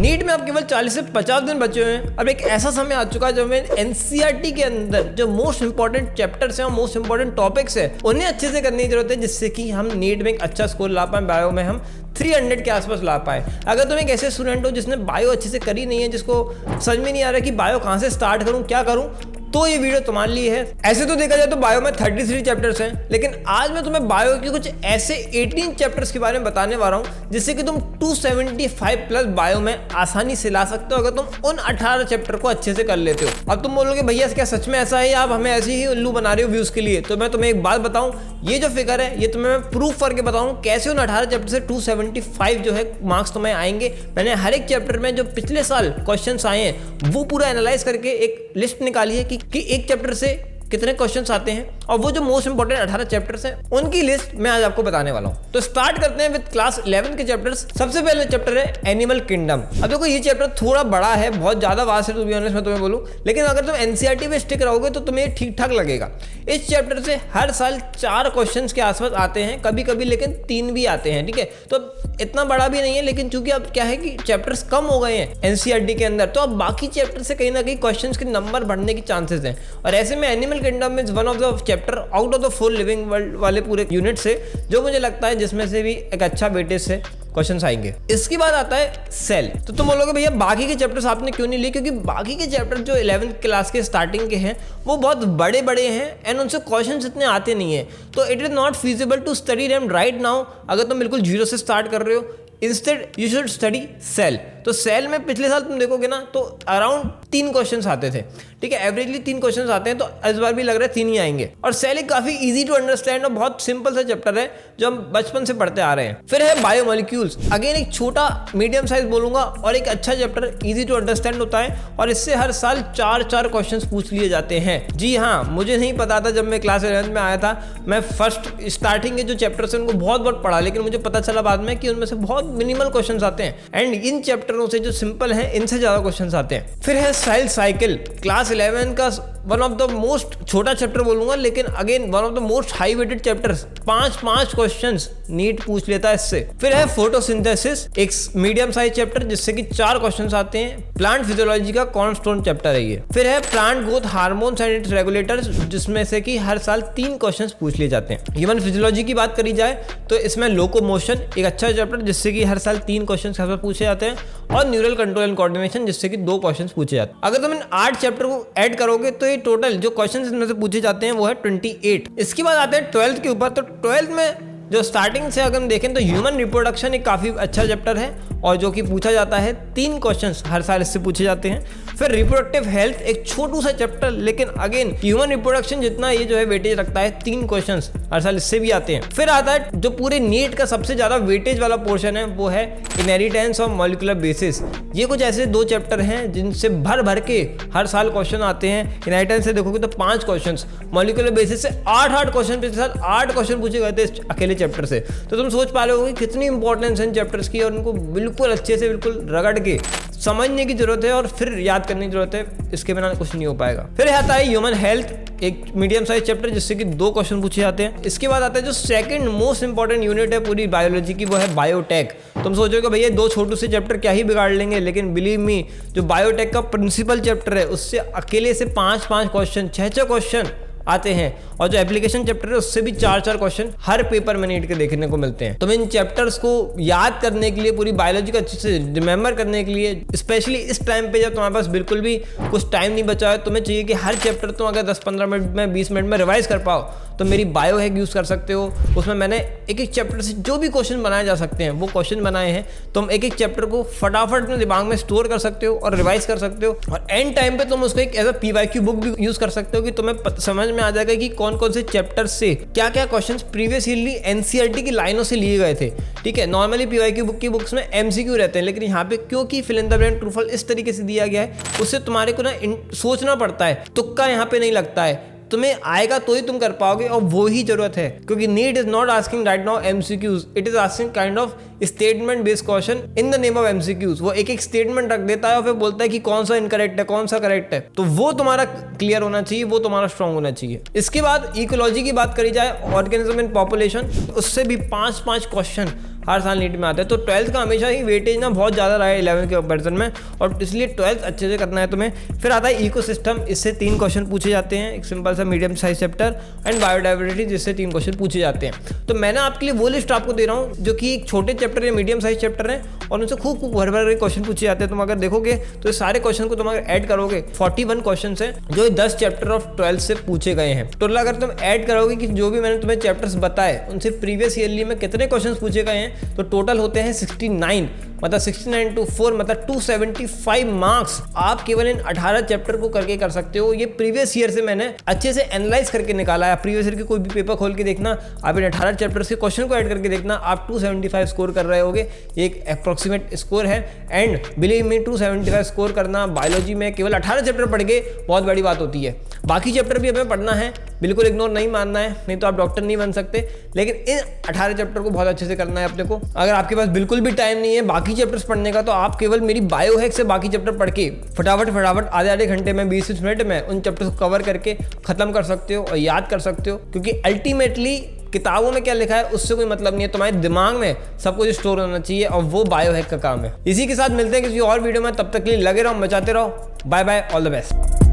NEET में अब केवल 40 से 50 दिन बचे हुए हैं। अब एक ऐसा समय आ चुका है जब हमें एनसीईआरटी के अंदर जो मोस्ट इंपॉर्टेंट चैप्टर्स हैं और मोस्ट इंपॉर्टेंट टॉपिक्स हैं उन्हें अच्छे से करने की जरूरत है, जिससे कि हम नीट में एक अच्छा स्कोर ला पाए, बायो में हम 300 के आसपास ला पाए। अगर तुम एक ऐसे स्टूडेंट हो जिसने बायो अच्छे से करी नहीं है, जिसको समझ में नहीं आ रहा कि बायो कहाँ से स्टार्ट करूँ, क्या करूँ, तो ये वीडियो तुम्हारे लिए है। ऐसे तो देखा जाए तो बायो में 33 चैप्टर्स हैं, लेकिन आज मैं तुम्हें बायो के कुछ ऐसे 18 चैप्टर्स के बारे में बताने वाला हूँ जिससे कि तुम 275 प्लस बायो में आसानी से ला सकते हो अगर तुम उन 18 चैप्टर को अच्छे से कर लेते हो। अब तुम बोलोगे भैया क्या सच में ऐसा है या आप हमें ऐसे ही उल्लू बना रहे हो व्यूज के लिए? तो मैं तुम्हें एक बात बताऊं, ये जो फिगर है ये तुम्हें मैं प्रूफ करके बताऊं कैसे उन 18 चैप्टर से 275 जो है मार्क्स तुम्हें आएंगे। मैंने हर एक चैप्टर में जो पिछले साल क्वेश्चंस आए हैं वो पूरा एनालाइज करके एक लिस्ट निकाली है कि एक चैप्टर से कितने क्वेश्चंस आते हैं और वो जो मोस्ट इंपोर्टेंट 18 चैप्टर्स हैं उनकी लिस्ट मैं आज आपको बताने वाला हूं। तो स्टार्ट करते हैं विद क्लास 11 के चैप्टर्स। सबसे पहले चैप्टर है एनिमल किंगडम। अब देखो ये चैप्टर थोड़ा बड़ा है, बहुत ज्यादा वास्ट है टू बी ऑनेस्ट मैं तुम्हें बोलूं, लेकिन अगर तुम एनसीईआरटी पे स्टिक रहोगे तो तुम्हें ठीक ठाक लगेगा। इस चैप्टर से हर साल 4 क्वेश्चन के आसपास आते हैं, कभी कभी लेकिन 3 भी आते हैं, ठीक है। तो इतना बड़ा भी नहीं है, लेकिन चूंकि अब क्या है कि चैप्टर्स कम हो गए हैं एनसीईआरटी के अंदर, तो अब बाकी चैप्टर से कहीं ना कहीं क्वेश्चंस के नंबर बढ़ने की चांसेस हैं। और ऐसे में animal kingdom is one of the chapter out of the 4 living world वाले पूरे यूनिट से जो मुझे लगता है जिसमें से भी एक अच्छा वेटेज से क्वेश्चंस आएंगे। इसके बाद आता है सेल। तो तुम बोलोगे भैया बाकी के चैप्टर्स आपने क्यों नहीं लिए? क्योंकि बाकी के चैप्टर जो 11th क्लास के स्टार्टिंग के हैं वो बहुत बड़े बड़े हैं एंड उनसे क्वेश्चंस इतने आते नहीं है, तो it is not feasible to study them right now अगर तुम बिल्कुल जीरो से स्टार्ट कर रहे हो। Instead you should study cell. तो सेल में पिछले साल तुम देखोगे ना तो अराउंड 3 क्वेश्चंस आते थे, ठीक है, एवरेजली 3 क्वेश्चंस आते हैं, तो इस बार भी लग रहा है 3 ही आएंगे। और सेल एक काफी इजी टू अंडरस्टैंड और बहुत सिंपल सा चैप्टर है जो हम बचपन से पढ़ते आ रहे हैं। फिर है बायोमोलिक्यूल्स। अगेन एक छोटा मीडियम साइज बोलूंगा और एक अच्छा चैप्टर, इजी टू अंडरस्टैंड होता है और इससे हर साल 4 क्वेश्चंस पूछ लिए जाते हैं। जी हाँ, मुझे नहीं पता था जब मैं क्लास 11 में आया था, मैं फर्स्ट स्टार्टिंग के जो चैप्टर्स हैं उनको बहुत पढ़ा, लेकिन मुझे पता चला बाद में कि उनमें से बहुत मिनिमल क्वेश्चंस आते हैं एंड इन चैप्टरों से जो सिंपल हैं इनसे ज्यादा क्वेश्चंस आते हैं। फिर है सेल साइकिल। क्लास 11 का वन ऑफ द मोस्ट छोटा चैप्टर बोलूंगा, लेकिन again one of the most high weighted chapters. 5 questions NEET पूछ लेता है इससे। फिर है फोटोसिंथेसिस, एक मीडियम साइज चैप्टर जिससे कि 4 क्वेश्चंस आते हैं। प्लांट फिजियोलॉजी का कॉर्नस्टोन चैप्टर है ये। फिर है plant growth hormones and it's regulators, जिसमें से कि हर साल 3 क्वेश्चंस पूछ लिए जाते हैं। ह्यूमन फिजियोलॉजी की बात करी जाए तो इसमें लोकोमोशन एक अच्छा चैप्टर जिससे कि हर साल 3 क्वेश्चंस पूछे जाते हैं, और न्यूरल कंट्रोल एंड कोऑर्डिनेशन जिससे कि 2 क्वेश्चंस पूछे जाते हैं। अगर तुम इन 8 चैप्टर को ऐड करोगे तो ये टोटल जो क्वेश्चंस इसमें से पूछे जाते हैं वो है 28। इसके बाद आते हैं 12th के ऊपर। तो 12th में जो स्टार्टिंग से अगर हम देखें तो ह्यूमन रिप्रोडक्शन एक काफी अच्छा चैप्टर है और जो कि पूछा जाता है, 3 क्वेश्चंस हर साल इससे पूछे जाते हैं। फिर रिप्रोडक्टिव हेल्थ एक छोटू सा चैप्टर, लेकिन अगेन ह्यूमन रिप्रोडक्शन जितना ये जो है वेटेज रखता है, 3 क्वेश्चंस हर साल इससे भी आते हैं। फिर आता है जो पूरे नीट का सबसे ज्यादा वेटेज वाला पोर्शन है वो है इनहेरिटेंस ऑफ मॉलिक्यूलर बेसिस। ये कुछ ऐसे 2 चैप्टर हैं जिनसे भर के हर साल क्वेश्चन आते हैं। इनहेरिटेंस से देखोगे तो 5 क्वेश्चन, मॉलिक्यूलर बेसिस से 8 क्वेश्चन, पिछले साल 8 क्वेश्चन पूछे गए थे इस अकेले चैप्टर से। तो तुम सोच पा रहे हो कि कितनी इंपॉर्टेंस है इन चैप्टर्स की और उनको बिल्कुल अच्छे से बिल्कुल रगड़ के समझने की जरूरत है और फिर याद करने की जरूरत है, इसके बिना कुछ नहीं हो पाएगा। फिर आता है ह्यूमन हेल्थ, एक मीडियम साइज चैप्टर जिससे कि 2 क्वेश्चन पूछे जाते हैं। इसके बाद आता है जो सेकंड मोस्ट इंपॉर्टेंट यूनिट है पूरी बायोलॉजी की, वो है बायोटेक। तुम सोचोगे भैया 2 छोटू से चैप्टर क्या ही बिगाड़ लेंगे, लेकिन बिलीव मी जो बायोटेक का प्रिंसिपल चैप्टर है उससे अकेले से 5 क्वेश्चन, 6 क्वेश्चन आते हैं, और जो एप्लीकेशन चैप्टर है उससे भी 4 क्वेश्चन हर पेपर में नीट के देखने को मिलते हैं। तो इन चैप्टर्स को याद करने के लिए, पूरी बायोलॉजी को अच्छे से रिमेंबर करने के लिए, स्पेशली इस टाइम पे जब तुम्हारे पास बिल्कुल भी कुछ टाइम नहीं बचा है, तुम्हें चाहिए कि हर चैप्टर तुम अगर 10-15 मिनट में, 20 मिनट में रिवाइज कर पाओ, तो मेरी बायो हैक यूज कर सकते हो। उसमें मैंने एक चैप्टर से जो भी क्वेश्चन बनाए जा सकते हैं वो क्वेश्चन बनाए हैं। तुम एक चैप्टर को फटाफट अपने दिमाग में स्टोर कर सकते हो और रिवाइज कर सकते हो, और एंड टाइम पे तुम उसको एक एज अ PYQ बुक भी यूज कर सकते हो कि तुम्हें समझ में आ जाएगा कि कौन से चैप्टर से क्या क्वेश्चंस प्रीवियस ईयरली एनसीईआरटी की लाइनों से लिए गए थे, ठीक है। नॉर्मली PYQ बुक की बुक्स में MCQ रहते हैं, लेकिन यहाँ पे क्योंकि fill in the blank true false इस तरीके से दिया गया है, उससे तुम्हारे को ना सोचना पड़ता है, तुक्का यहाँ पे नहीं लगता है। तुम्हें आएगा तो ही तुम कर पाओगे, और वो ही जरूरत है, क्योंकि NEET is not asking right now MCQs, it is asking kind of statement based question in the name of MCQs। वो एक स्टेटमेंट रख देता है और फिर बोलता है कि कौन सा इनकरेक्ट है, कौन सा करेक्ट है, तो वो तुम्हारा क्लियर होना चाहिए, वो तुम्हारा स्ट्रांग होना चाहिए। इसके बाद इकोलॉजी की बात करी जाए, ऑर्गेनिज्म इन पॉपुलेशन, उससे भी 5 क्वेश्चन हर साल नीट में आते हैं। तो 12th का हमेशा ही वेटेज ना बहुत ज़्यादा रहा है 11th के कंपेरिजन में, और इसलिए 12th अच्छे से करना है तुम्हें। फिर आता है इकोसिस्टम, इससे 3 क्वेश्चन पूछे जाते हैं, एक सिंपल सा medium size chapter, and biodiversity जिससे 3 क्वेश्चन पूछे जाते हैं। तो मैंने आपके लिए वो लिस्ट आपको दे रहा हूँ जो कि एक छोटे चैप्टर या मीडियम साइज चैप्टर है और उनसे खूब भर भर के क्वेश्चन पूछे जाते हैं। तुम अगर देखोगे तो इस सारे क्वेश्चन को तुम अगर ऐड करोगे 41 क्वेश्चन है जो 10 चैप्टर ऑफ 12 से पूछे गए हैं। टोटल अगर तुम ऐड करोगे कि जो भी मैंने तुम्हें चैप्टर्स बताए उनसे प्रीवियस ईयरली में कितने क्वेश्चन पूछे गए हैं, तो टोटल होते हैं 69, मतलब 69 to 4 मतलब 275 मार्क्स आप केवल इन 18 चैप्टर को करके कर सकते हो। ये प्रीवियस ईयर से मैंने अच्छे से एनालाइज करके निकाला है। प्रीवियस ईयर के कोई भी पेपर खोल के देखना, आप इन 18 चैप्टर्स के क्वेश्चन को ऐड करके देखना, आप 275 स्कोर कर रहे होगे। एक अप्रोक्सीमेट स्कोर है, एंड बिलीव मी 275 स्कोर करना बायोलॉजी में केवल 18 चैप्टर पढ़ के बहुत बड़ी बात होती है। बाकी चैप्टर भी हमें पढ़ना है, बिल्कुल इग्नोर नहीं मानना है, नहीं तो आप डॉक्टर नहीं बन सकते, लेकिन इन 18 चैप्टर को बहुत अच्छे से करना है अपने को। अगर आपके पास बिल्कुल भी टाइम नहीं है बाकी चैप्टर्स पढ़ने का, तो आप केवल मेरी बायो हैक से बाकी चैप्टर पढ़ के फटाफट आधे घंटे में 20 मिनट में उन चैप्टर्स को कवर करके खत्म कर सकते हो और याद कर सकते हो। क्योंकि अल्टीमेटली किताबों में क्या लिखा है उससे कोई मतलब नहीं है, तुम्हारे दिमाग में सब कुछ स्टोर होना चाहिए, और वो बायो हैक का काम है। इसी के साथ मिलते हैं किसी और वीडियो में, तब तक के लिए लगे रहो, मचाते रहो। Bye bye, all the best.